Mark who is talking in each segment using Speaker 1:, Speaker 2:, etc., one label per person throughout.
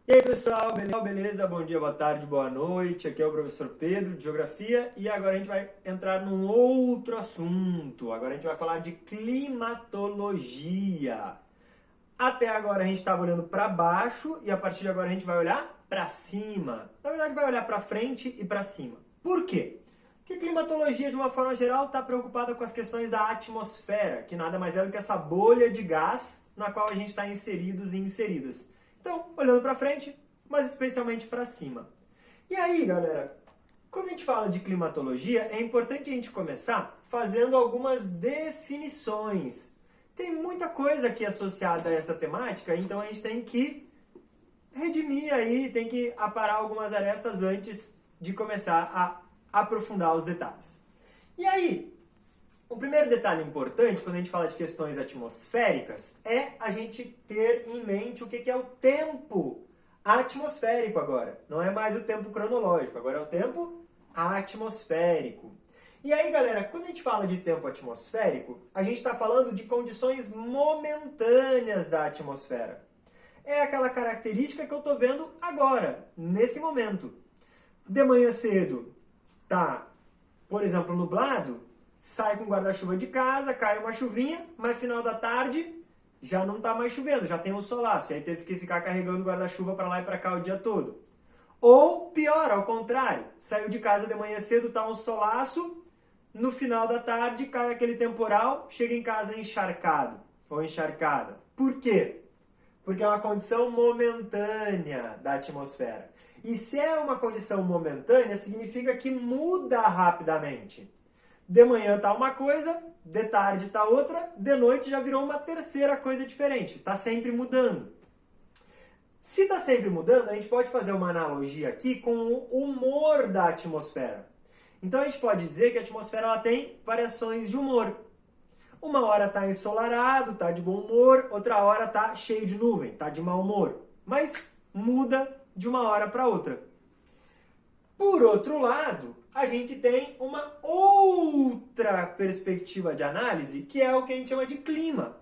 Speaker 1: E aí pessoal, beleza? Bom dia, boa tarde, boa noite. Aqui é o professor Pedro de Geografia e agora a gente vai entrar num outro assunto. Agora a gente vai falar de climatologia. Até agora a gente estava olhando para baixo e a partir de agora a gente vai olhar para cima. Na verdade vai olhar para frente e para cima. Por quê? Porque climatologia de uma forma geral está preocupada com as questões da atmosfera, que nada mais é do que essa bolha de gás na qual a gente está inseridos e inseridas. Então, olhando para frente, mas especialmente para cima. E aí, galera, quando a gente fala de climatologia, é importante a gente começar fazendo algumas definições. Tem muita coisa aqui associada a essa temática, então a gente tem que redimir aí, tem que aparar algumas arestas antes de começar a aprofundar os detalhes. E aí, o primeiro detalhe importante, quando a gente fala de questões atmosféricas, é a gente ter em mente o que é o tempo atmosférico agora. Não é mais o tempo cronológico, agora é o tempo atmosférico. E aí, galera, quando a gente fala de tempo atmosférico, a gente está falando de condições momentâneas da atmosfera. É aquela característica que eu estou vendo agora, nesse momento. De manhã cedo, tá, por exemplo, nublado, sai com guarda-chuva de casa, cai uma chuvinha, mas final da tarde já não está mais chovendo, já tem um solaço, e aí teve que ficar carregando guarda-chuva para lá e para cá o dia todo. Ou pior, ao contrário, saiu de casa de manhã cedo, tá um solaço, no final da tarde cai aquele temporal, chega em casa encharcado ou encharcada. Por quê? Porque é uma condição momentânea da atmosfera. E se é uma condição momentânea, significa que muda rapidamente. De manhã tá uma coisa, de tarde tá outra, de noite já virou uma terceira coisa diferente. Tá sempre mudando. Se tá sempre mudando, a gente pode fazer uma analogia aqui com o humor da atmosfera. Então a gente pode dizer que a atmosfera ela tem variações de humor. Uma hora tá ensolarado, tá de bom humor, outra hora tá cheio de nuvem, tá de mau humor. Mas muda de uma hora para outra. Por outro lado, a gente tem uma outra perspectiva de análise, que é o que a gente chama de clima.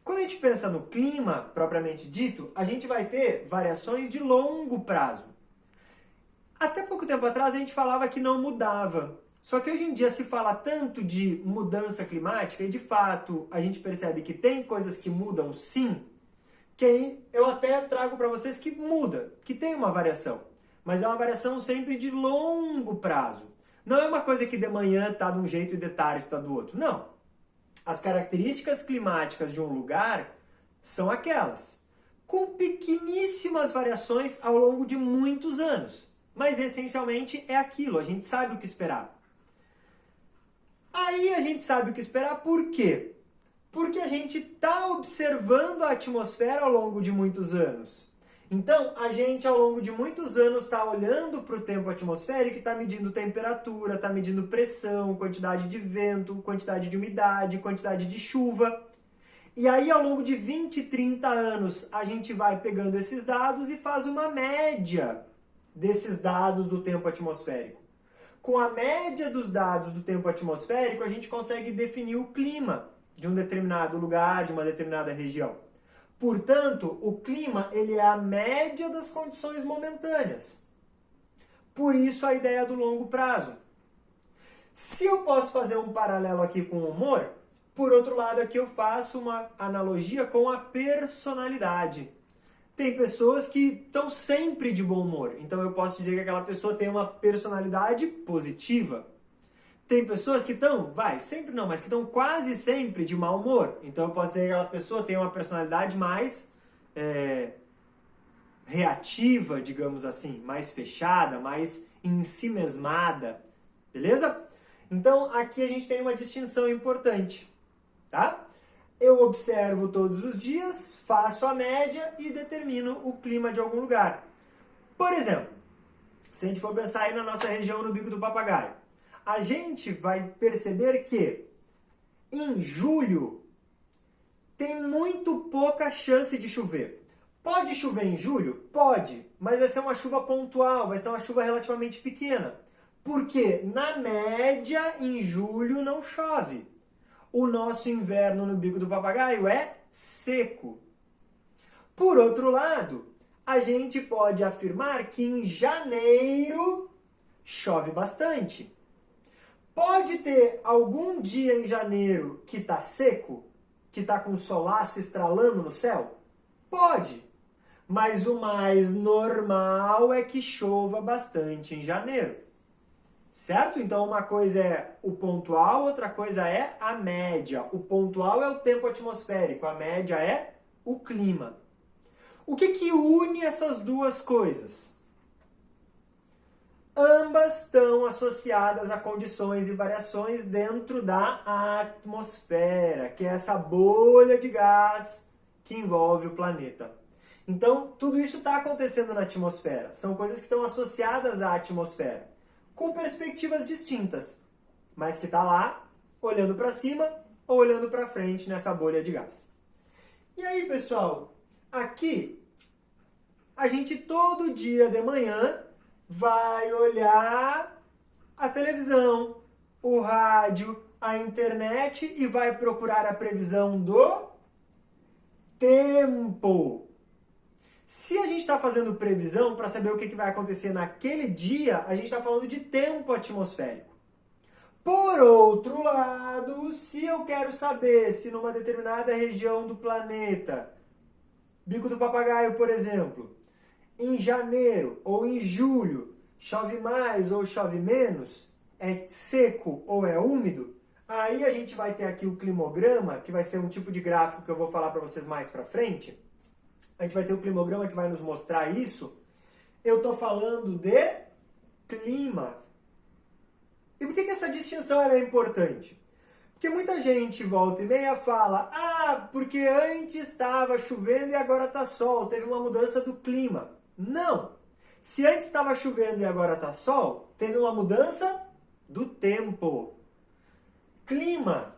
Speaker 1: Quando a gente pensa no clima, propriamente dito, a gente vai ter variações de longo prazo. Até pouco tempo atrás a gente falava que não mudava. Só que hoje em dia se fala tanto de mudança climática e de fato a gente percebe que tem coisas que mudam sim, que aí eu até trago para vocês que muda, que tem uma variação. Mas é uma variação sempre de longo prazo. Não é uma coisa que de manhã está de um jeito e de tarde está do outro. Não. As características climáticas de um lugar são aquelas, com pequeníssimas variações ao longo de muitos anos. Mas essencialmente é aquilo, a gente sabe o que esperar. Aí a gente sabe o que esperar por quê? Porque a gente está observando a atmosfera ao longo de muitos anos. Então, a gente, ao longo de muitos anos, está olhando para o tempo atmosférico e está medindo temperatura, está medindo pressão, quantidade de vento, quantidade de umidade, quantidade de chuva. E aí, ao longo de 20, 30 anos, a gente vai pegando esses dados e faz uma média desses dados do tempo atmosférico. Com a média dos dados do tempo atmosférico, a gente consegue definir o clima de um determinado lugar, de uma determinada região. Portanto, o clima ele é a média das condições momentâneas. Por isso a ideia do longo prazo. Se eu posso fazer um paralelo aqui com o humor, por outro lado aqui eu faço uma analogia com a personalidade. Tem pessoas que estão sempre de bom humor, então eu posso dizer que aquela pessoa tem uma personalidade positiva. Tem pessoas que estão, sempre não, mas que estão quase sempre de mau humor. Então eu posso dizer que aquela pessoa tem uma personalidade mais reativa, digamos assim, mais fechada, mais ensimesmada. Beleza? Então aqui a gente tem uma distinção importante, tá? Eu observo todos os dias, faço a média e determino o clima de algum lugar. Por exemplo, se a gente for pensar aí na nossa região no Bico do Papagaio, a gente vai perceber que em julho tem muito pouca chance de chover. Pode chover em julho? Pode, mas vai ser uma chuva pontual, vai ser uma chuva relativamente pequena. Porque, na média, em julho não chove. O nosso inverno no Bico do Papagaio é seco. Por outro lado, a gente pode afirmar que em janeiro chove bastante. Pode ter algum dia em janeiro que está seco, que está com o solaço estralando no céu? Pode, mas o mais normal é que chova bastante em janeiro. Certo? Então uma coisa é o pontual, outra coisa é a média. O pontual é o tempo atmosférico, a média é o clima. O que une essas duas coisas? Ambas estão associadas a condições e variações dentro da atmosfera, que é essa bolha de gás que envolve o planeta. Então, tudo isso está acontecendo na atmosfera. São coisas que estão associadas à atmosfera, com perspectivas distintas, mas que está lá, olhando para cima ou olhando para frente nessa bolha de gás. E aí, pessoal, aqui, a gente todo dia de manhã vai olhar a televisão, o rádio, a internet e vai procurar a previsão do tempo. Se a gente está fazendo previsão para saber o que vai acontecer naquele dia, a gente está falando de tempo atmosférico. Por outro lado, se eu quero saber se numa determinada região do planeta, Bico do Papagaio, por exemplo, em janeiro ou em julho, chove mais ou chove menos, é seco ou é úmido, aí a gente vai ter aqui o climograma, que vai ser um tipo de gráfico que eu vou falar para vocês mais para frente. A gente vai ter o climograma que vai nos mostrar isso. Eu estou falando de clima. E por que essa distinção é importante? Porque muita gente volta e meia fala, porque antes estava chovendo e agora está sol, teve uma mudança do clima. Não! Se antes estava chovendo e agora está sol, teve uma mudança do tempo. Clima,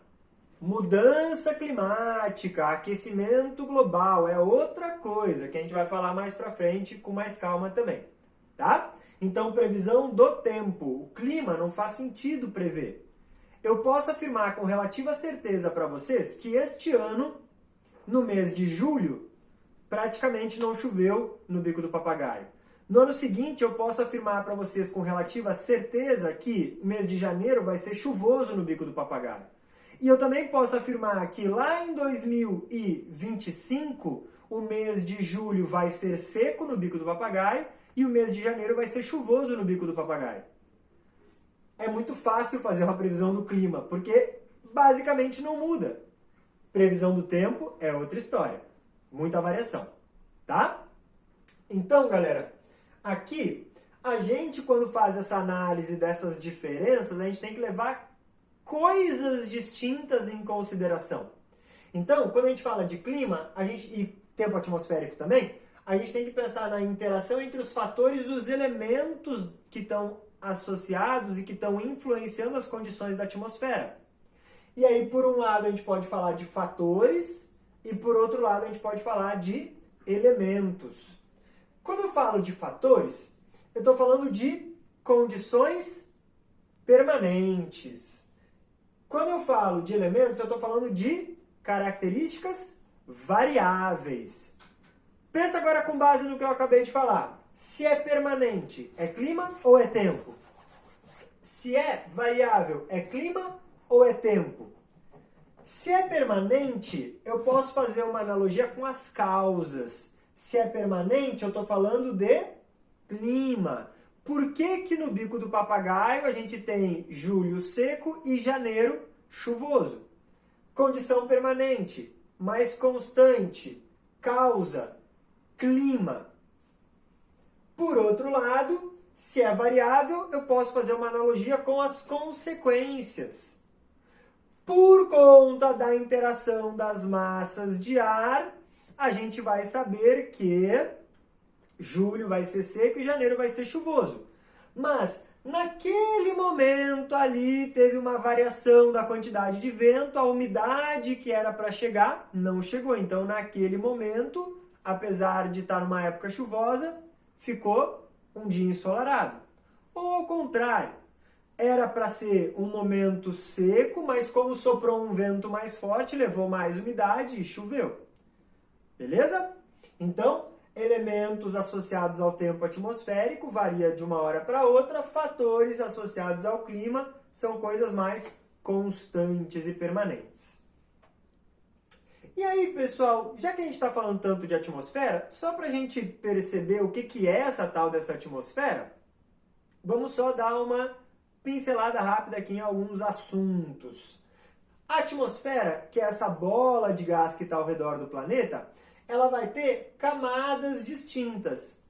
Speaker 1: mudança climática, aquecimento global, é outra coisa que a gente vai falar mais pra frente com mais calma também, tá? Então, previsão do tempo. O clima não faz sentido prever. Eu posso afirmar com relativa certeza para vocês que este ano, no mês de julho, praticamente não choveu no Bico do Papagaio. No ano seguinte, eu posso afirmar para vocês com relativa certeza que o mês de janeiro vai ser chuvoso no Bico do Papagaio. E eu também posso afirmar que lá em 2025, o mês de julho vai ser seco no Bico do Papagaio e o mês de janeiro vai ser chuvoso no Bico do Papagaio. É muito fácil fazer uma previsão do clima, porque basicamente não muda. Previsão do tempo é outra história. Muita variação, tá? Então, galera, aqui, a gente quando faz essa análise dessas diferenças, a gente tem que levar coisas distintas em consideração. Então, quando a gente fala de clima, e tempo atmosférico também, a gente tem que pensar na interação entre os fatores e os elementos que estão associados e que estão influenciando as condições da atmosfera. E aí, por um lado, a gente pode falar de fatores e, por outro lado, a gente pode falar de elementos. Quando eu falo de fatores, eu estou falando de condições permanentes. Quando eu falo de elementos, eu estou falando de características variáveis. Pensa agora com base no que eu acabei de falar. Se é permanente, é clima ou é tempo? Se é variável, é clima ou é tempo? Se é permanente, eu posso fazer uma analogia com as causas. Se é permanente, eu estou falando de clima. Por que que no Bico do Papagaio a gente tem julho seco e janeiro chuvoso? Condição permanente, mais constante, causa, clima. Por outro lado, se é variável, eu posso fazer uma analogia com as consequências. Por conta da interação das massas de ar, a gente vai saber que julho vai ser seco e janeiro vai ser chuvoso. Mas, naquele momento ali, teve uma variação da quantidade de vento, a umidade que era para chegar não chegou. Então, naquele momento, apesar de estar numa época chuvosa, ficou um dia ensolarado. Ou ao contrário, era para ser um momento seco, mas como soprou um vento mais forte, levou mais umidade e choveu. Beleza? Então, elementos associados ao tempo atmosférico, varia de uma hora para outra. Fatores associados ao clima são coisas mais constantes e permanentes. E aí, pessoal, já que a gente está falando tanto de atmosfera, só para a gente perceber o que é essa tal dessa atmosfera, vamos só dar uma pincelada rápida aqui em alguns assuntos. A atmosfera, que é essa bola de gás que está ao redor do planeta, ela vai ter camadas distintas.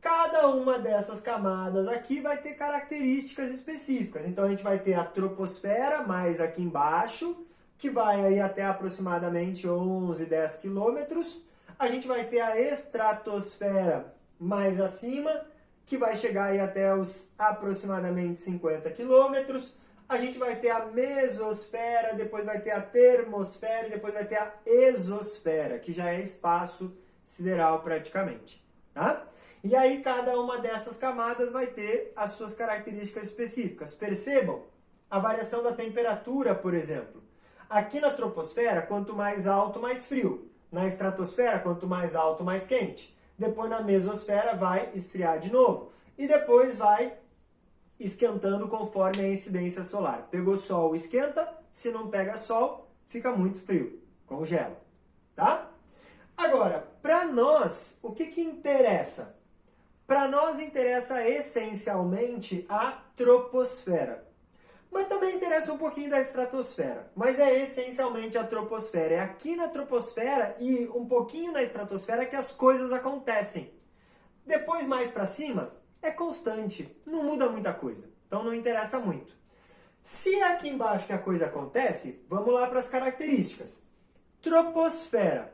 Speaker 1: Cada uma dessas camadas aqui vai ter características específicas. Então a gente vai ter a troposfera mais aqui embaixo, que vai aí até aproximadamente 11, 10 quilômetros. A gente vai ter a estratosfera mais acima, que vai chegar aí até os aproximadamente 50 quilômetros. A gente vai ter a mesosfera, depois vai ter a termosfera e depois vai ter a exosfera, que já é espaço sideral praticamente, tá? E aí cada uma dessas camadas vai ter as suas características específicas. Percebam a variação da temperatura, por exemplo. Aqui na troposfera, quanto mais alto, mais frio. Na estratosfera, quanto mais alto, mais quente. Depois na mesosfera vai esfriar de novo. E depois vai esquentando conforme a incidência solar. Pegou sol, esquenta. Se não pega sol, fica muito frio. Congela. Tá? Agora, para nós, o que interessa? Para nós interessa essencialmente a troposfera. Mas também interessa um pouquinho da estratosfera. Mas é essencialmente a troposfera. É aqui na troposfera e um pouquinho na estratosfera que as coisas acontecem. Depois, mais para cima, é constante. Não muda muita coisa. Então não interessa muito. Se é aqui embaixo que a coisa acontece, vamos lá para as características. Troposfera.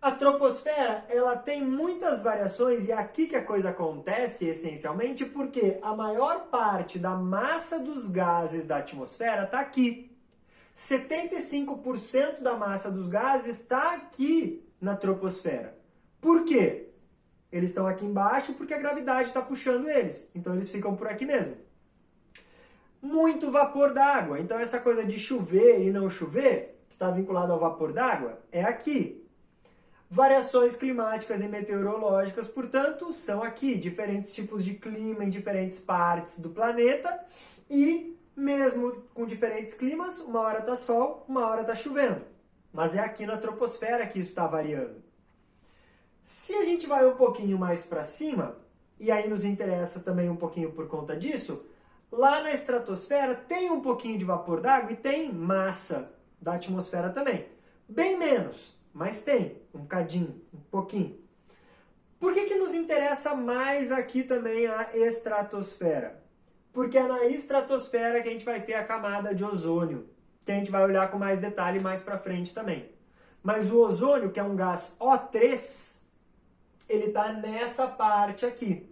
Speaker 1: A troposfera, ela tem muitas variações e é aqui que a coisa acontece essencialmente porque a maior parte da massa dos gases da atmosfera está aqui. 75% da massa dos gases está aqui na troposfera. Por quê? Eles estão aqui embaixo porque a gravidade está puxando eles. Então eles ficam por aqui mesmo. Muito vapor d'água. Então essa coisa de chover e não chover, que está vinculado ao vapor d'água, é aqui. Variações climáticas e meteorológicas, portanto, são aqui. Diferentes tipos de clima em diferentes partes do planeta. E mesmo com diferentes climas, uma hora está sol, uma hora está chovendo. Mas é aqui na troposfera que isso está variando. Se a gente vai um pouquinho mais para cima, e aí nos interessa também um pouquinho por conta disso, lá na estratosfera tem um pouquinho de vapor d'água e tem massa da atmosfera também. Bem menos, mas tem um bocadinho, um pouquinho. Por que nos interessa mais aqui também a estratosfera? Porque é na estratosfera que a gente vai ter a camada de ozônio, que a gente vai olhar com mais detalhe mais para frente também. Mas o ozônio, que é um gás O3, ele está nessa parte aqui.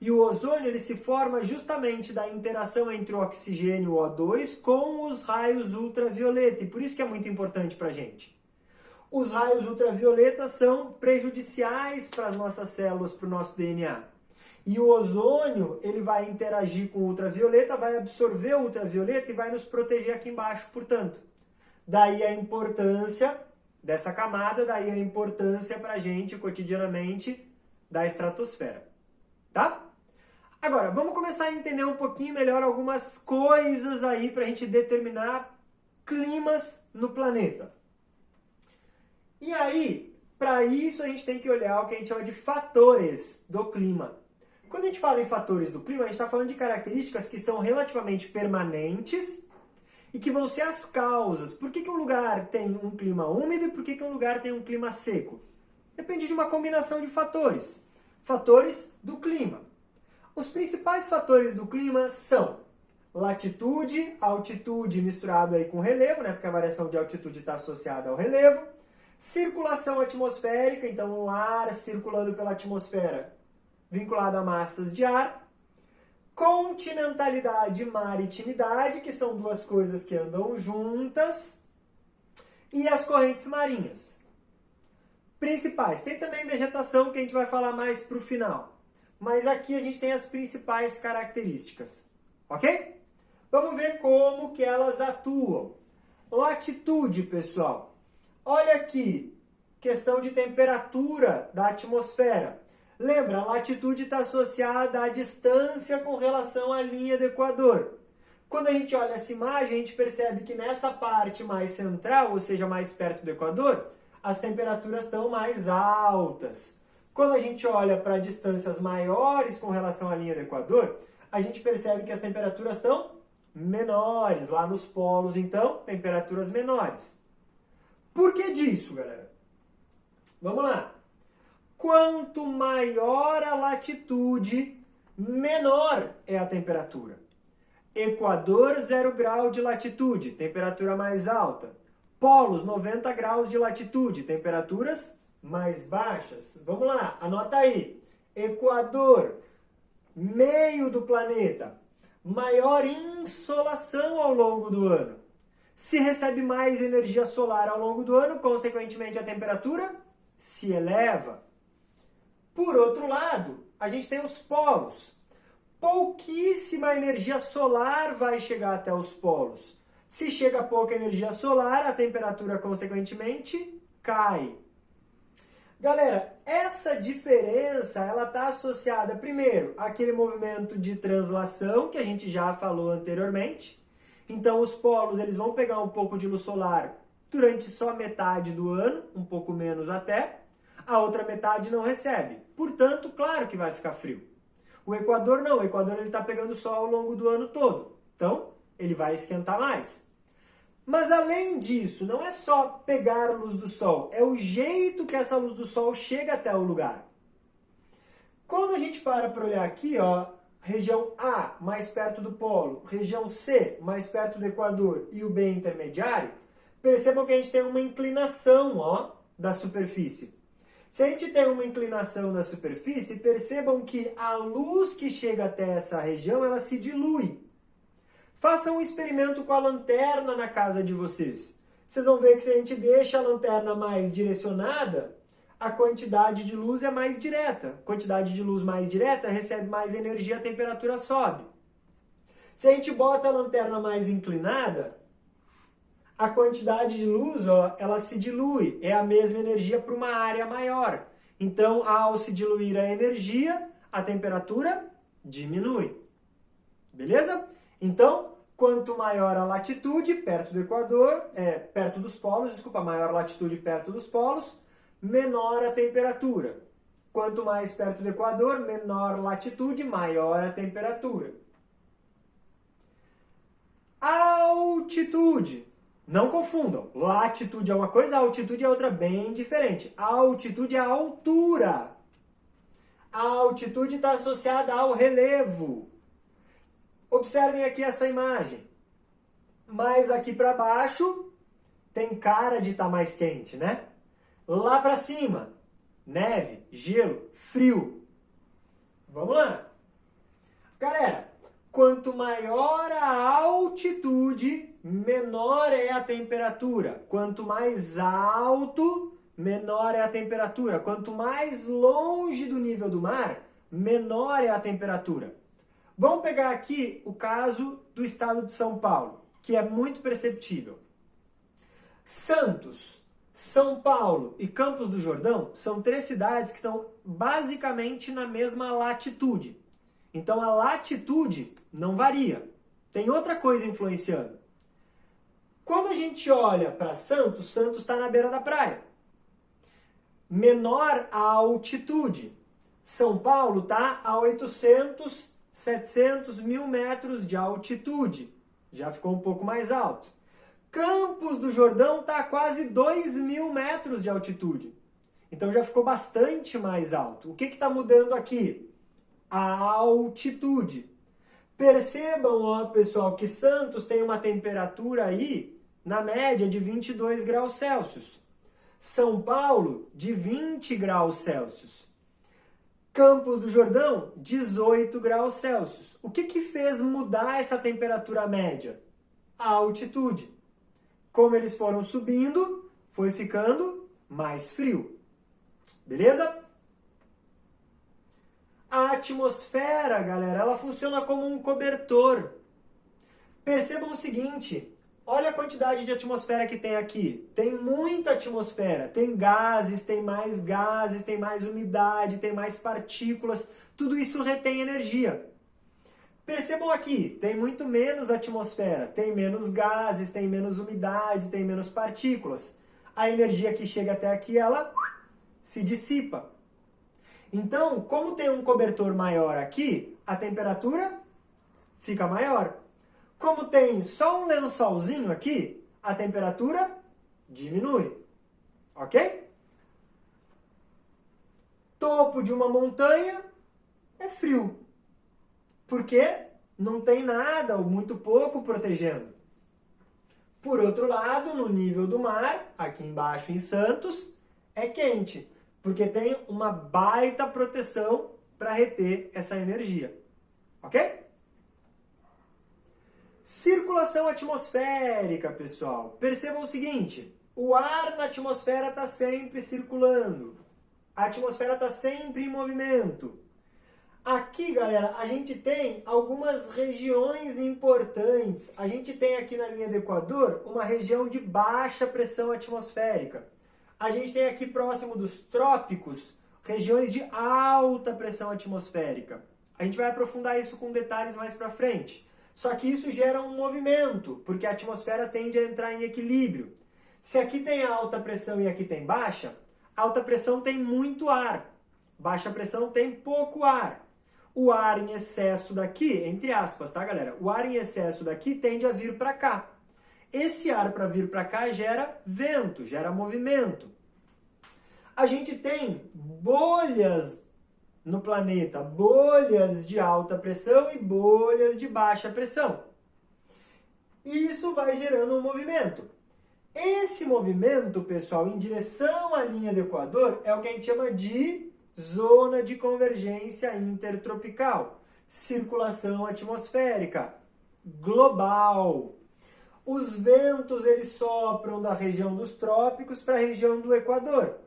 Speaker 1: E o ozônio ele se forma justamente da interação entre o oxigênio, o O2, com os raios ultravioleta. E por isso que é muito importante para a gente. Os raios ultravioletas são prejudiciais para as nossas células, para o nosso DNA. E o ozônio ele vai interagir com o ultravioleta, vai absorver o ultravioleta e vai nos proteger aqui embaixo, portanto. Daí a importância dessa camada, daí a importância para a gente cotidianamente da estratosfera. Tá? Agora, vamos começar a entender um pouquinho melhor algumas coisas aí para a gente determinar climas no planeta. E aí, para isso a gente tem que olhar o que a gente chama de fatores do clima. Quando a gente fala em fatores do clima, a gente está falando de características que são relativamente permanentes e que vão ser as causas. Por que um lugar tem um clima úmido e por que um lugar tem um clima seco? Depende de uma combinação de fatores. Fatores do clima. Os principais fatores do clima são latitude, altitude misturado aí com relevo, né? Porque a variação de altitude está associada ao relevo. Circulação atmosférica, então o ar circulando pela atmosfera vinculado a massas de ar. Continentalidade e maritimidade, que são duas coisas que andam juntas. E as correntes marinhas. Principais. Tem também vegetação que a gente vai falar mais para o final. Mas aqui a gente tem as principais características. Ok? Vamos ver como que elas atuam. Latitude, pessoal. Olha aqui. questão de temperatura da atmosfera. Lembra, a latitude está associada à distância com relação à linha do Equador. Quando a gente olha essa imagem, a gente percebe que nessa parte mais central, ou seja, mais perto do Equador, as temperaturas estão mais altas. Quando a gente olha para distâncias maiores com relação à linha do Equador, a gente percebe que as temperaturas estão menores. Lá nos polos, então, temperaturas menores. Por que disso, galera? Vamos lá. Quanto maior a latitude, menor é a temperatura. Equador, 0 grau de latitude, temperatura mais alta. Polos, 90 graus de latitude, temperaturas mais baixas. Vamos lá, anota aí. Equador, meio do planeta, maior insolação ao longo do ano. Se recebe mais energia solar ao longo do ano, consequentemente a temperatura se eleva. Por outro lado, a gente tem os polos. Pouquíssima energia solar vai chegar até os polos. Se chega pouca energia solar, a temperatura, consequentemente, cai. Galera, essa diferença ela está associada, primeiro, àquele movimento de translação que a gente já falou anteriormente. Então, os polos eles vão pegar um pouco de luz solar durante só metade do ano, um pouco menos até. A outra metade não recebe. Portanto, claro que vai ficar frio. O Equador não. O Equador está pegando sol ao longo do ano todo. Então, ele vai esquentar mais. Mas, além disso, não é só pegar a luz do sol. É o jeito que essa luz do sol chega até o lugar. Quando a gente para olhar aqui, ó, região A, mais perto do polo, região C, mais perto do Equador e o B intermediário, percebam que a gente tem uma inclinação, ó, da superfície. Se a gente tem uma inclinação da superfície, percebam que a luz que chega até essa região, ela se dilui. Façam um experimento com a lanterna na casa de vocês. Vocês vão ver que se a gente deixa a lanterna mais direcionada, a quantidade de luz é mais direta. A quantidade de luz mais direta recebe mais energia, a temperatura sobe. Se a gente bota a lanterna mais inclinada, a quantidade de luz, ó, ela se dilui. É a mesma energia para uma área maior. Então, ao se diluir a energia, a temperatura diminui. Beleza? Então, quanto maior a latitude perto do Equador, perto dos polos, maior a latitude perto dos polos, menor a temperatura. Quanto mais perto do Equador, menor latitude, maior a temperatura. Altitude. Não confundam. Latitude é uma coisa, altitude é outra bem diferente. Altitude é a altura. A altitude está associada ao relevo. Observem aqui essa imagem. Mais aqui para baixo, tem cara de estar mais quente, né? Lá para cima, neve, gelo, frio. Vamos lá. Galera, quanto maior a altitude, menor é a temperatura. Quanto mais alto, menor é a temperatura. Quanto mais longe do nível do mar, menor é a temperatura. Vamos pegar aqui o caso do estado de São Paulo, que é muito perceptível. Santos, São Paulo e Campos do Jordão são 3 cidades que estão basicamente na mesma latitude. Então a latitude não varia. Tem outra coisa influenciando. Quando a gente olha para Santos, Santos está na beira da praia. Menor a altitude. São Paulo está a 800, 700 mil metros de altitude. Já ficou um pouco mais alto. Campos do Jordão está a quase 2.000 metros de altitude. Então já ficou bastante mais alto. O que está mudando aqui? A altitude. Percebam, ó, pessoal, que Santos tem uma temperatura aí, na média, de 22 graus Celsius. São Paulo, de 20 graus Celsius. Campos do Jordão, 18 graus Celsius. O que fez mudar essa temperatura média? A altitude. Como eles foram subindo, foi ficando mais frio. Beleza? A atmosfera, galera, ela funciona como um cobertor. Percebam o seguinte, Olha a quantidade de atmosfera que tem aqui. Tem muita atmosfera. Tem gases, tem mais umidade, tem mais partículas. Tudo isso retém energia. Percebam aqui, tem muito menos atmosfera, tem menos gases, tem menos umidade, tem menos partículas. A energia que chega até aqui, ela se dissipa. Então, como tem um cobertor maior aqui, a temperatura fica maior. Como tem só um lençolzinho aqui, a temperatura diminui. Ok? Topo de uma montanha é frio. Porque não tem nada ou muito pouco protegendo. Por outro lado, no nível do mar, aqui embaixo em Santos, é quente. Porque tem uma baita proteção para reter essa energia. Ok? Circulação atmosférica, pessoal. Percebam o seguinte, o ar na atmosfera está sempre circulando. A atmosfera está sempre em movimento. Aqui, galera, a gente tem algumas regiões importantes. A gente tem aqui na linha do Equador uma região de baixa pressão atmosférica. A gente tem aqui próximo dos trópicos regiões de alta pressão atmosférica. A gente vai aprofundar isso com detalhes mais para frente. Só que isso gera um movimento, porque a atmosfera tende a entrar em equilíbrio. Se aqui tem alta pressão e aqui tem baixa, alta pressão tem muito ar, baixa pressão tem pouco ar. O ar em excesso daqui, entre aspas, tá, galera? O ar em excesso daqui tende a vir para cá. Esse ar para vir para cá gera vento, gera movimento. A gente tem bolhas no planeta, bolhas de alta pressão e bolhas de baixa pressão. Isso vai gerando um movimento. Esse movimento, pessoal, em direção à linha do Equador, é o que a gente chama de zona de convergência intertropical, circulação atmosférica global. Os ventos eles sopram da região dos trópicos para a região do Equador.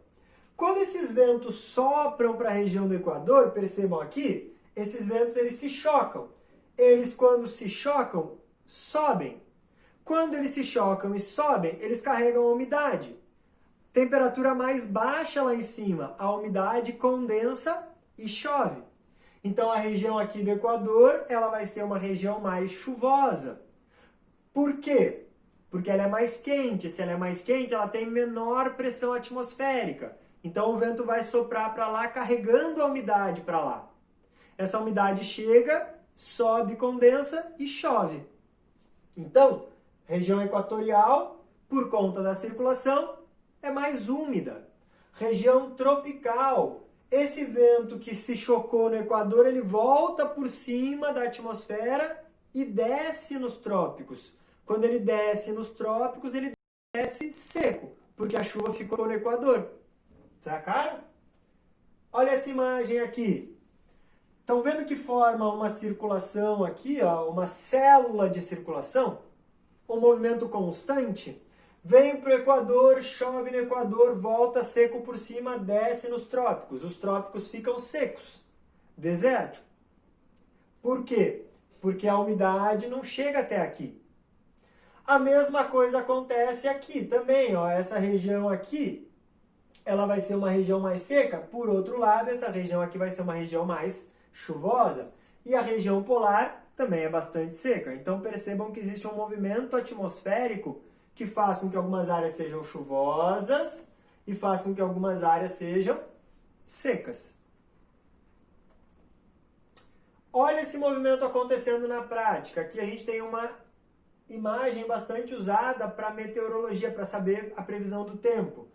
Speaker 1: Quando esses ventos sopram para a região do Equador, percebam aqui, esses ventos eles se chocam. Eles, quando se chocam, sobem. Quando eles se chocam e sobem, eles carregam a umidade. Temperatura mais baixa lá em cima, a umidade condensa e chove. Então a região aqui do Equador, ela vai ser uma região mais chuvosa. Por quê? Porque ela é mais quente. Se ela é mais quente, ela tem menor pressão atmosférica. Então o vento vai soprar para lá, carregando a umidade para lá. Essa umidade chega, sobe, condensa e chove. Então, região equatorial, por conta da circulação, é mais úmida. Região tropical, esse vento que se chocou no Equador, ele volta por cima da atmosfera e desce nos trópicos. Quando ele desce nos trópicos, ele desce seco, porque a chuva ficou no Equador. Sacaram? Olha essa imagem aqui. Estão vendo que forma uma circulação aqui, ó, uma célula de circulação? Um movimento constante? Vem para o Equador, chove no Equador, volta seco por cima, desce nos trópicos. Os trópicos ficam secos, desértico. Por quê? Porque a umidade não chega até aqui. A mesma coisa acontece aqui também, ó. Essa região aqui, ela vai ser uma região mais seca. Por outro lado, essa região aqui vai ser uma região mais chuvosa. E a região polar também é bastante seca. Então percebam que existe um movimento atmosférico que faz com que algumas áreas sejam chuvosas e faz com que algumas áreas sejam secas. Olha esse movimento acontecendo na prática. Aqui a gente tem uma imagem bastante usada para meteorologia, para saber a previsão do tempo.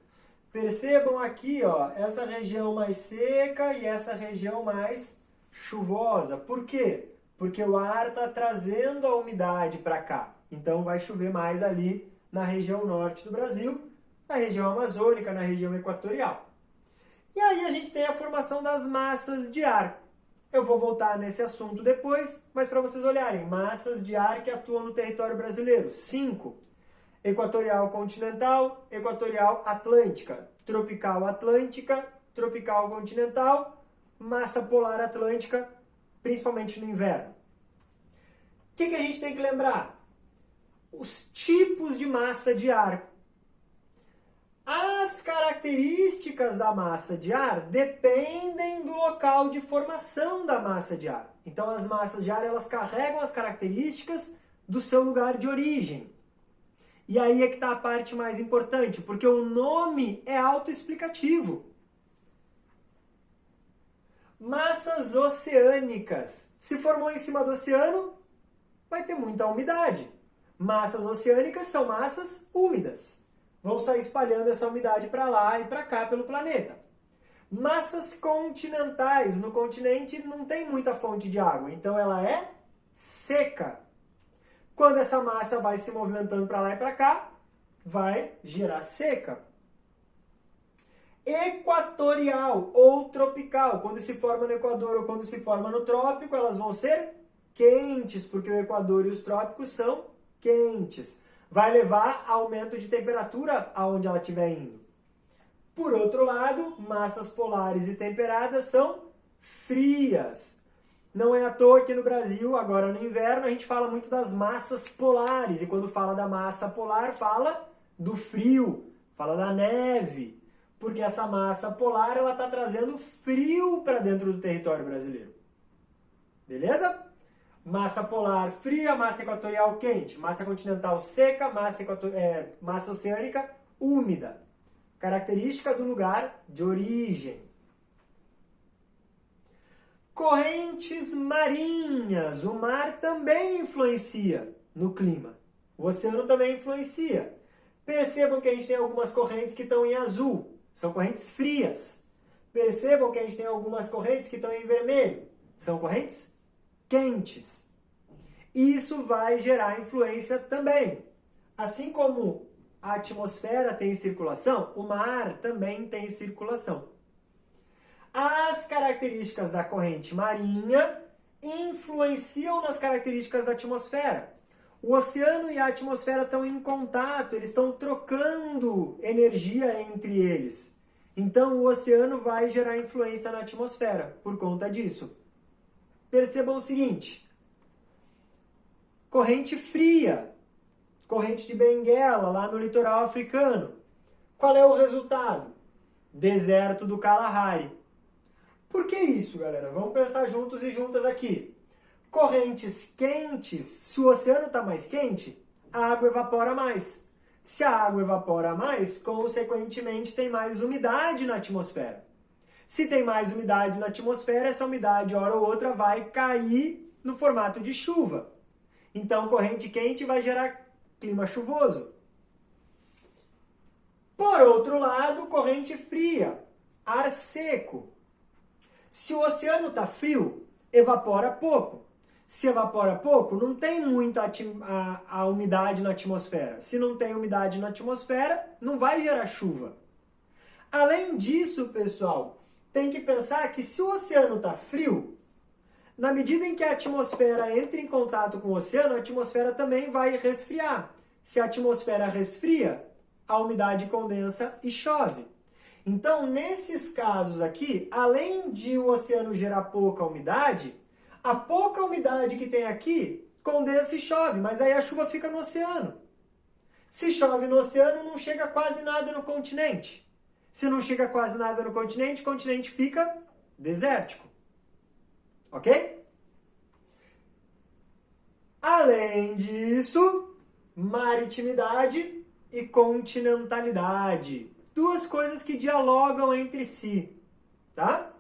Speaker 1: Percebam aqui, ó, essa região mais seca e essa região mais chuvosa. Por quê? Porque o ar está trazendo a umidade para cá. Então vai chover mais ali na região norte do Brasil, na região amazônica, na região equatorial. E aí a gente tem a formação das massas de ar. Eu vou voltar nesse assunto depois, mas para vocês olharem, massas de ar que atuam no território brasileiro. 5. Equatorial continental, equatorial atlântica, tropical atlântica, tropical continental, massa polar atlântica, principalmente no inverno. O que a gente tem que lembrar? os tipos de massa de ar. As características da massa de ar dependem do local de formação da massa de ar. Então, as massas de ar elas carregam as características do seu lugar de origem. E aí é que está a parte mais importante, porque o nome é autoexplicativo. Massas oceânicas. Se formou em cima do oceano, vai ter muita umidade. Massas oceânicas são massas úmidas. Vão sair espalhando essa umidade para lá e para cá pelo planeta. Massas continentais. No continente não tem muita fonte de água, então ela é seca. Quando essa massa vai se movimentando para lá e para cá, vai gerar seca. Equatorial ou tropical. Quando se forma no Equador ou quando se forma no trópico, elas vão ser quentes, porque o Equador e os trópicos são quentes. Vai levar a aumento de temperatura aonde ela estiver indo. Por outro lado, massas polares e temperadas são frias. Não é à toa que no Brasil, agora no inverno, a gente fala muito das massas polares. E quando fala da massa polar, fala do frio, fala da neve. Porque essa massa polar ela está trazendo frio para dentro do território brasileiro. Beleza? Massa polar fria, massa equatorial quente, massa continental seca, massa oceânica úmida. Característica do lugar de origem. Correntes marinhas. O mar também influencia no clima. O oceano também influencia. Percebam que a gente tem algumas correntes que estão em azul. São correntes frias. Percebam que a gente tem algumas correntes que estão em vermelho. São correntes quentes. Isso vai gerar influência também. Assim como a atmosfera tem circulação, o mar também tem circulação. As características da corrente marinha influenciam nas características da atmosfera. O oceano e a atmosfera estão em contato, eles estão trocando energia entre eles. Então, o oceano vai gerar influência na atmosfera por conta disso. Percebam o seguinte: corrente fria, corrente de Benguela, lá no litoral africano. Qual é o resultado? Deserto do Kalahari. Por que isso, galera? Vamos pensar juntos e juntas aqui. Correntes quentes, se o oceano está mais quente, a água evapora mais. Se a água evapora mais, consequentemente tem mais umidade na atmosfera. Se tem mais umidade na atmosfera, essa umidade, hora ou outra, vai cair no formato de chuva. Então, corrente quente vai gerar clima chuvoso. Por outro lado, corrente fria, ar seco. Se o oceano está frio, evapora pouco. Se evapora pouco, não tem muita a umidade na atmosfera. Se não tem umidade na atmosfera, não vai gerar chuva. Além disso, pessoal, tem que pensar que se o oceano está frio, na medida em que a atmosfera entra em contato com o oceano, a atmosfera também vai resfriar. Se a atmosfera resfria, a umidade condensa e chove. Então, nesses casos aqui, além de o oceano gerar pouca umidade, a pouca umidade que tem aqui condensa e chove, mas aí a chuva fica no oceano. Se chove no oceano, não chega quase nada no continente. Se não chega quase nada no continente, o continente fica desértico. Ok? Além disso, maritimidade e continentalidade. Duas coisas que dialogam entre si, tá?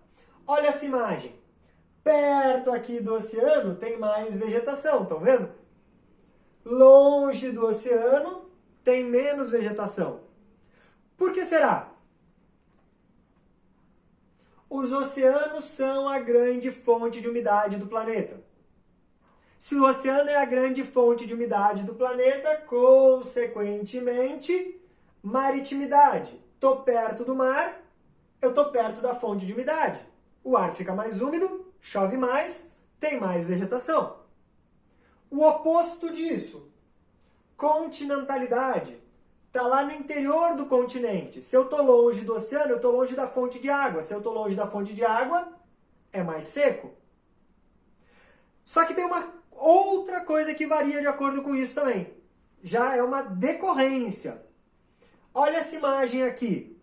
Speaker 1: Olha essa imagem. Perto aqui do oceano tem mais vegetação, estão vendo? Longe do oceano tem menos vegetação. Por que será? Os oceanos são a grande fonte de umidade do planeta. Se o oceano é a grande fonte de umidade do planeta, consequentemente, maritimidade. Estou perto do mar, eu estou perto da fonte de umidade. O ar fica mais úmido, chove mais, tem mais vegetação. O oposto disso, continentalidade. Está lá no interior do continente. Se eu estou longe do oceano, eu estou longe da fonte de água. Se eu estou longe da fonte de água, é mais seco. Só que tem uma outra coisa que varia de acordo com isso também. já é uma decorrência. Olha essa imagem aqui.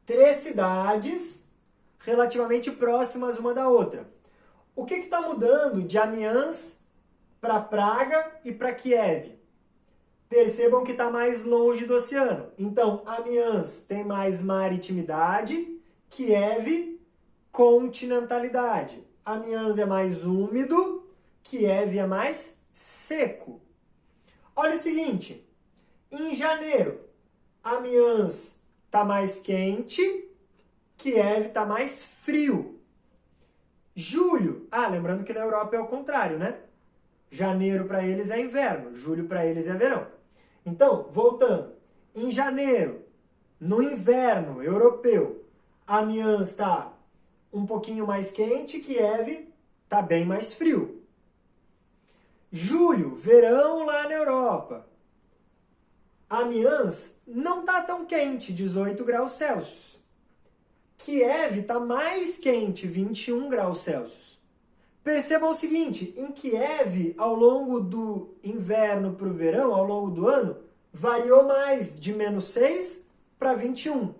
Speaker 1: 3 cidades relativamente próximas uma da outra. O que está mudando de Amiens para Praga e para Kiev? Percebam que está mais longe do oceano. Então, Amiens tem mais maritimidade, Kiev, continentalidade. Amiens é mais úmido, Kiev é mais seco. Olha o seguinte, em janeiro, Amiens está mais quente, Kiev está mais frio. Julho, lembrando que na Europa é o contrário, né? Janeiro para eles é inverno, julho para eles é verão. Então, voltando, em janeiro, no inverno europeu, Amiens está um pouquinho mais quente, Kiev está bem mais frio. Julho, verão lá na Europa. Amiens não está tão quente, 18 graus Celsius. Kiev está mais quente, 21 graus Celsius. Percebam o seguinte, em Kiev, ao longo do inverno para o verão, ao longo do ano, variou mais, de menos 6 para 21.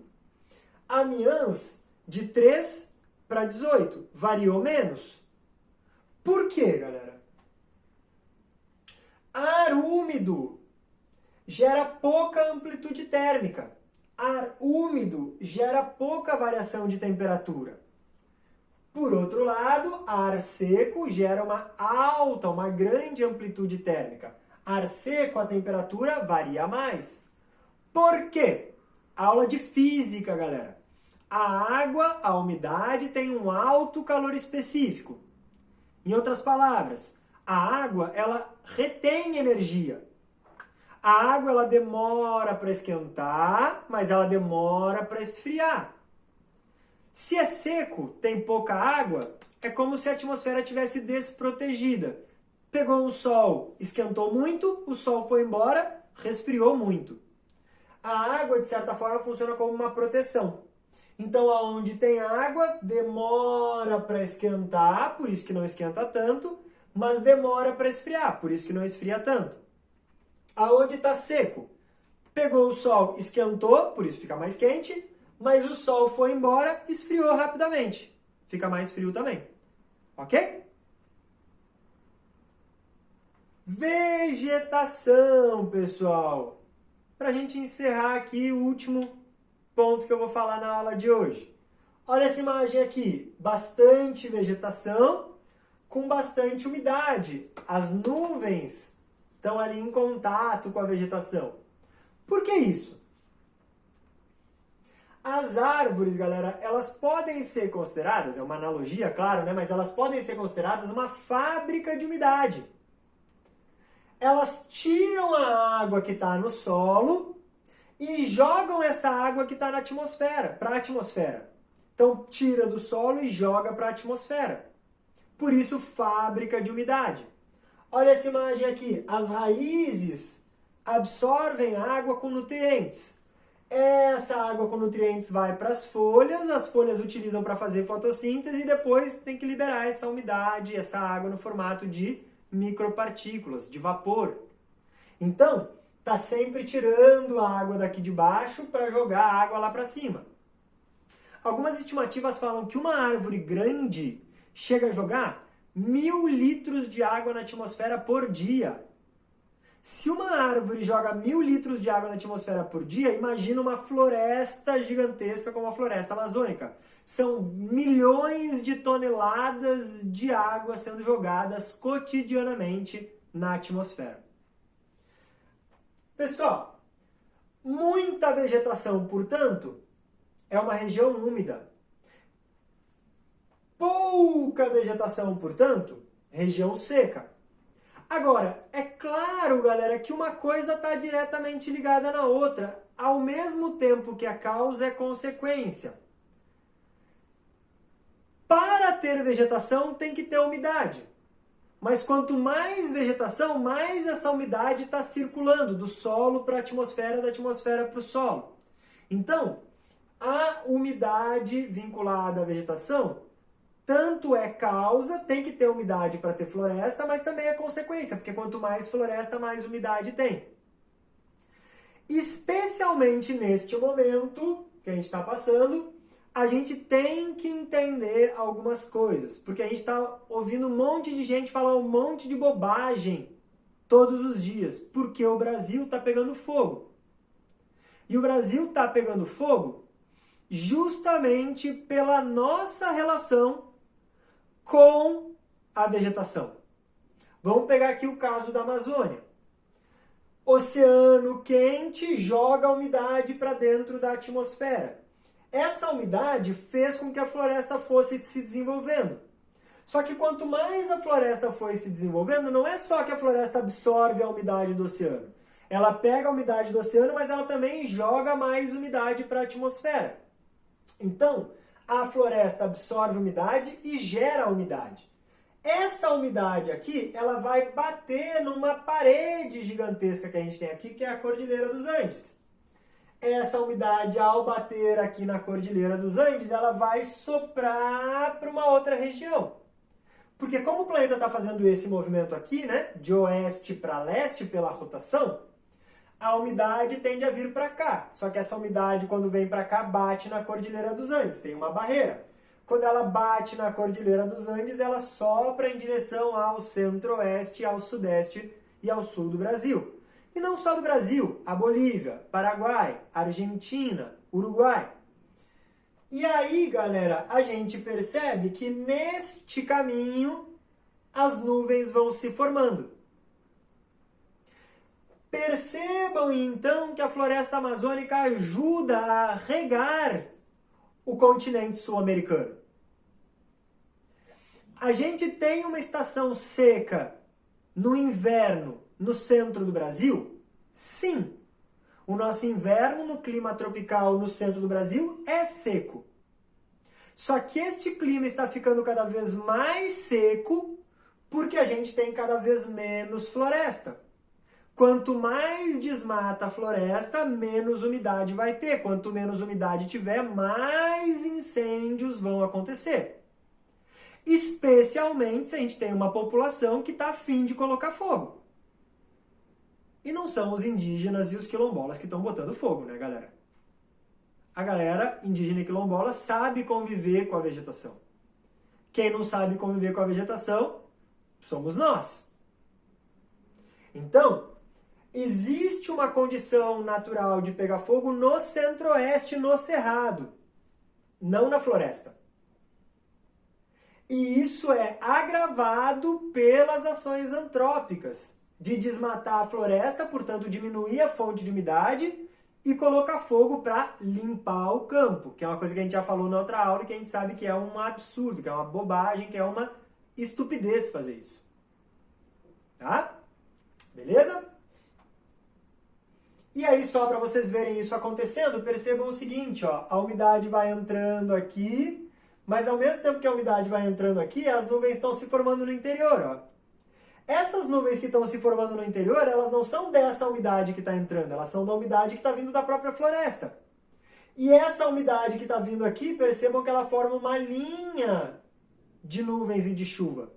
Speaker 1: Amiens, de 3 para 18, variou menos. Por quê, galera? Ar úmido gera pouca amplitude térmica. Ar úmido gera pouca variação de temperatura. Por outro lado, ar seco gera uma grande amplitude térmica. Ar seco, a temperatura varia mais. Por quê? Aula de física, galera. A água, a umidade, tem um alto calor específico. Em outras palavras, a água, ela retém energia. A água, ela demora para esquentar, mas ela demora para esfriar. Se é seco, tem pouca água, é como se a atmosfera tivesse desprotegida. Pegou um sol, esquentou muito, o sol foi embora, resfriou muito. A água, de certa forma, funciona como uma proteção. Então, aonde tem água, demora para esquentar, por isso que não esquenta tanto, mas demora para esfriar, por isso que não esfria tanto. Aonde está seco, pegou o sol, esquentou, por isso fica mais quente, mas o sol foi embora, esfriou rapidamente. Fica mais frio também. Ok? Vegetação, pessoal. Para a gente encerrar aqui o último ponto que eu vou falar na aula de hoje. Olha essa imagem aqui. Bastante vegetação com bastante umidade. As nuvens estão ali em contato com a vegetação. Por que isso? As árvores, galera, elas podem ser consideradas, é uma analogia, claro, né? Mas elas podem ser consideradas uma fábrica de umidade. Elas tiram a água que está no solo e jogam essa água que está na atmosfera, para a atmosfera. Então, tira do solo e joga para a atmosfera. Por isso, fábrica de umidade. Olha essa imagem aqui. As raízes absorvem água com nutrientes. Essa água com nutrientes vai para as folhas utilizam para fazer fotossíntese e depois tem que liberar essa umidade, essa água no formato de micropartículas, de vapor. Então, está sempre tirando a água daqui de baixo para jogar a água lá para cima. Algumas estimativas falam que uma árvore grande chega a jogar 1.000 litros de água na atmosfera por dia. Se uma árvore joga 1.000 litros de água na atmosfera por dia, imagina uma floresta gigantesca como a floresta amazônica. São milhões de toneladas de água sendo jogadas cotidianamente na atmosfera. Pessoal, muita vegetação, portanto, é uma região úmida. Pouca vegetação, portanto, região seca. Agora, é claro, galera, que uma coisa está diretamente ligada na outra, ao mesmo tempo que a causa é consequência. Para ter vegetação, tem que ter umidade. Mas quanto mais vegetação, mais essa umidade está circulando do solo para a atmosfera, da atmosfera para o solo. Então, a umidade vinculada à vegetação tanto é causa, tem que ter umidade para ter floresta, mas também é consequência, porque quanto mais floresta, mais umidade tem. Especialmente neste momento que a gente está passando, a gente tem que entender algumas coisas, porque a gente está ouvindo um monte de gente falar um monte de bobagem todos os dias, porque o Brasil está pegando fogo. E o Brasil está pegando fogo justamente pela nossa relação com a vegetação. Vamos pegar aqui o caso da Amazônia. Oceano quente joga a umidade para dentro da atmosfera. Essa umidade fez com que a floresta fosse se desenvolvendo. Só que quanto mais a floresta foi se desenvolvendo, não é só que a floresta absorve a umidade do oceano. Ela pega a umidade do oceano, mas ela também joga mais umidade para a atmosfera. Então, a floresta absorve umidade e gera umidade. Essa umidade aqui, ela vai bater numa parede gigantesca que a gente tem aqui, que é a Cordilheira dos Andes. Essa umidade, ao bater aqui na Cordilheira dos Andes, ela vai soprar para uma outra região. Porque como o planeta está fazendo esse movimento aqui, né, de oeste para leste pela rotação, a umidade tende a vir para cá. Só que essa umidade, quando vem para cá, bate na Cordilheira dos Andes, tem uma barreira. Quando ela bate na Cordilheira dos Andes, ela sopra em direção ao centro-oeste, ao sudeste e ao sul do Brasil. E não só do Brasil, a Bolívia, Paraguai, Argentina, Uruguai. E aí, galera, a gente percebe que neste caminho as nuvens vão se formando. Percebam então que a floresta amazônica ajuda a regar o continente sul-americano. A gente tem uma estação seca no inverno no centro do Brasil? Sim. O nosso inverno no clima tropical no centro do Brasil é seco. Só que este clima está ficando cada vez mais seco porque a gente tem cada vez menos floresta. Quanto mais desmata a floresta, menos umidade vai ter. Quanto menos umidade tiver, mais incêndios vão acontecer. Especialmente se a gente tem uma população que está afim de colocar fogo. E não são os indígenas e os quilombolas que estão botando fogo, né, galera? A galera indígena e quilombola sabe conviver com a vegetação. Quem não sabe conviver com a vegetação, somos nós. Então, existe uma condição natural de pegar fogo no centro-oeste, no cerrado, não na floresta. E isso é agravado pelas ações antrópicas, de desmatar a floresta, portanto diminuir a fonte de umidade e colocar fogo para limpar o campo, que é uma coisa que a gente já falou na outra aula e que a gente sabe que é um absurdo, que é uma bobagem, que é uma estupidez fazer isso. Tá? Beleza? E aí, só para vocês verem isso acontecendo, percebam o seguinte, ó, a umidade vai entrando aqui, mas ao mesmo tempo que a umidade vai entrando aqui, as nuvens estão se formando no interior, ó. Essas nuvens que estão se formando no interior, elas não são dessa umidade que está entrando, elas são da umidade que está vindo da própria floresta. E essa umidade que está vindo aqui, percebam que ela forma uma linha de nuvens e de chuva.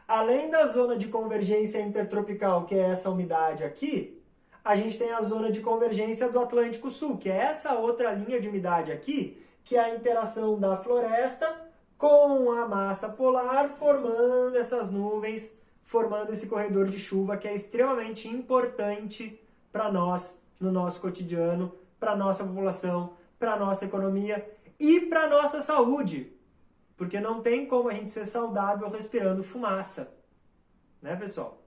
Speaker 1: Além da zona de convergência intertropical, que é essa umidade aqui, a gente tem a zona de convergência do Atlântico Sul, que é essa outra linha de umidade aqui, que é a interação da floresta com a massa polar, formando essas nuvens, formando esse corredor de chuva que é extremamente importante para nós, no nosso cotidiano, para a nossa população, para a nossa economia e para a nossa saúde. Porque não tem como a gente ser saudável respirando fumaça. Né, pessoal?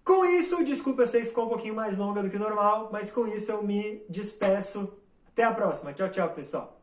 Speaker 1: Com isso, desculpa, eu sei que ficou um pouquinho mais longa do que normal, mas com isso eu me despeço. Até a próxima. Tchau, tchau, pessoal.